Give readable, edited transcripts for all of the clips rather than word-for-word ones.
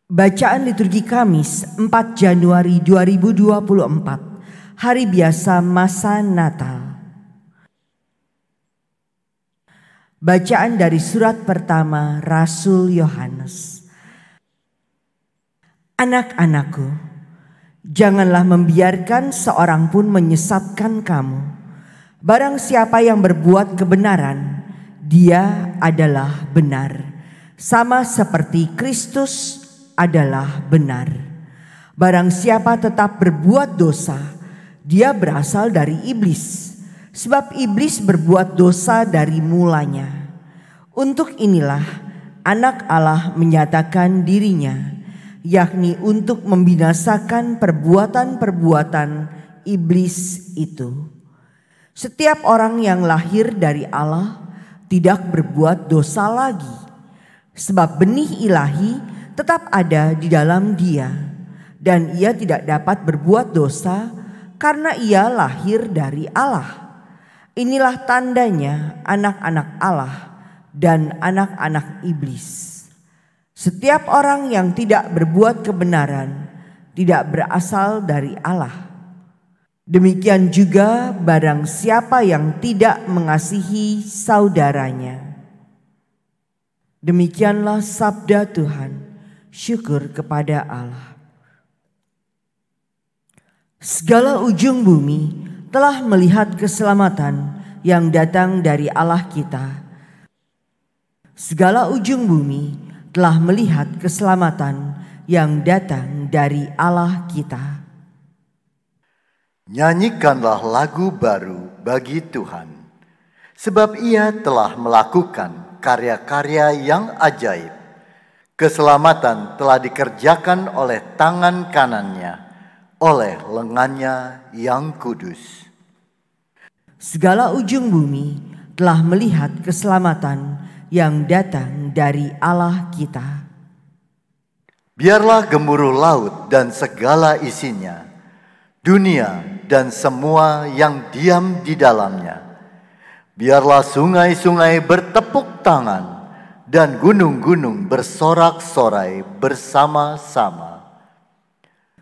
Bacaan liturgi Kamis 4 Januari 2024, Hari Biasa Masa Natal. Bacaan dari surat pertama Rasul Yohanes. Anak-anakku, janganlah membiarkan seorang pun menyesatkan kamu. Barang siapa yang berbuat kebenaran, dia adalah benar, sama seperti Kristus adalah benar. Barang siapa tetap berbuat dosa, dia berasal dari iblis, sebab iblis berbuat dosa dari mulanya. Untuk inilah Anak Allah menyatakan dirinya, yakni untuk membinasakan perbuatan-perbuatan iblis itu. Setiap orang yang lahir dari Allah tidak berbuat dosa lagi, sebab benih ilahi tetap ada di dalam dia, dan ia tidak dapat berbuat dosa karena ia lahir dari Allah. Inilah tandanya anak-anak Allah dan anak-anak iblis. Setiap orang yang tidak berbuat kebenaran tidak berasal dari Allah. Demikian juga barang siapa yang tidak mengasihi saudaranya. Demikianlah sabda Tuhan. Syukur kepada Allah. Segala ujung bumi telah melihat keselamatan yang datang dari Allah kita. Segala ujung bumi telah melihat keselamatan yang datang dari Allah kita. Nyanyikanlah lagu baru bagi Tuhan, sebab Ia telah melakukan karya-karya yang ajaib. Keselamatan telah dikerjakan oleh tangan kanannya, oleh lengannya yang kudus. Segala ujung bumi telah melihat keselamatan yang datang dari Allah kita. Biarlah gemuruh laut dan segala isinya, dunia dan semua yang diam di dalamnya. Biarlah sungai-sungai bertepuk tangan, dan gunung-gunung bersorak-sorai bersama-sama.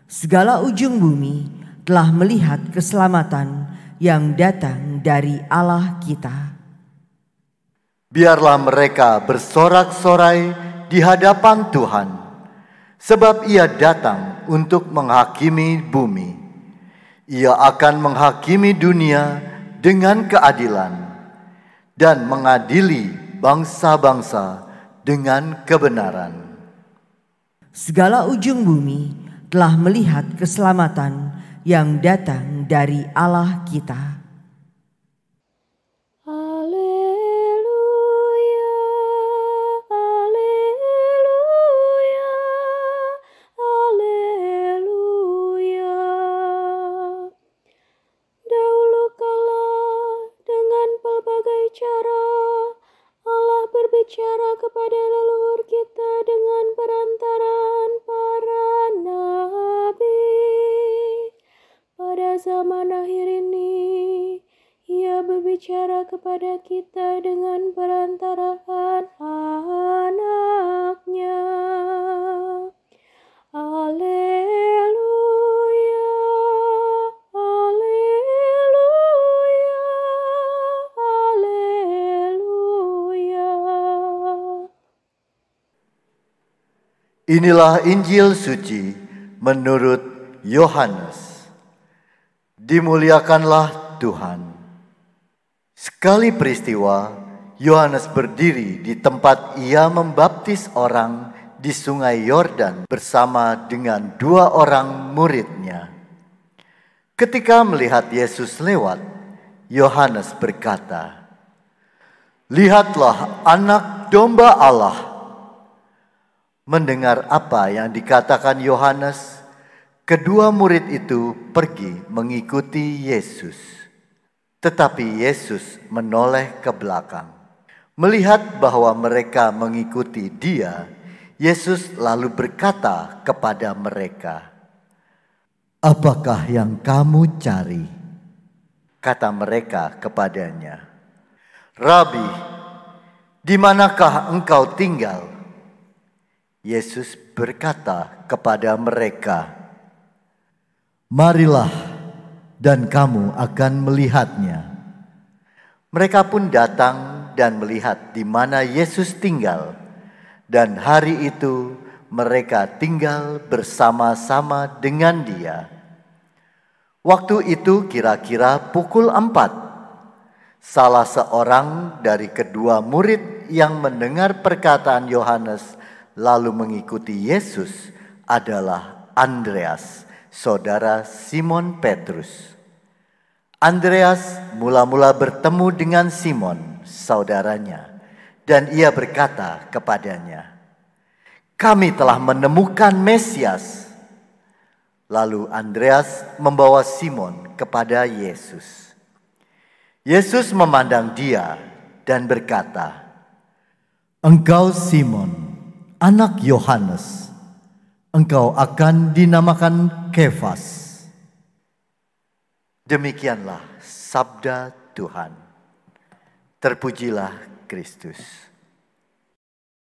Segala ujung bumi telah melihat keselamatan yang datang dari Allah kita. Biarlah mereka bersorak-sorai di hadapan Tuhan, sebab Ia datang untuk menghakimi bumi. Ia akan menghakimi dunia dengan keadilan dan mengadili bangsa-bangsa dengan kebenaran. Segala ujung bumi telah melihat keselamatan yang datang dari Allah kita. Haleluya, haleluya, haleluya. Dahulu kala dengan pelbagai cara Allah berbicara kepada leluhur kita dengan perantaraan para nabi. Pada zaman akhir ini, Ia berbicara kepada kita dengan perantaraan Anak-Nya. Haleluya, haleluya, haleluya. Inilah Injil suci menurut Yohanes. Dimuliakanlah Tuhan. Sekali peristiwa, Yohanes berdiri di tempat ia membaptis orang di sungai Yordan bersama dengan 2 orang muridnya. Ketika melihat Yesus lewat, Yohanes berkata, "Lihatlah anak domba Allah." Mendengar apa yang dikatakan Yohanes, kedua murid itu pergi mengikuti Yesus. Tetapi Yesus menoleh ke belakang. Melihat bahwa mereka mengikuti Dia, Yesus lalu berkata kepada mereka, "Apakah yang kamu cari?" Kata mereka kepadanya, "Rabi, di manakah engkau tinggal?" Yesus berkata kepada mereka, "Marilah dan kamu akan melihatnya." Mereka pun datang dan melihat di mana Yesus tinggal, dan hari itu mereka tinggal bersama-sama dengan Dia. Waktu itu kira-kira pukul 4. Salah seorang dari kedua murid yang mendengar perkataan Yohanes lalu mengikuti Yesus adalah Andreas, saudara Simon Petrus. Andreas mula-mula bertemu dengan Simon, saudaranya, dan ia berkata kepadanya, "Kami telah menemukan Mesias." Lalu Andreas membawa Simon kepada Yesus. Yesus memandang dia dan berkata, "Engkau Simon, anak Yohanes. Engkau akan dinamakan Kefas." Demikianlah sabda Tuhan. Terpujilah Kristus.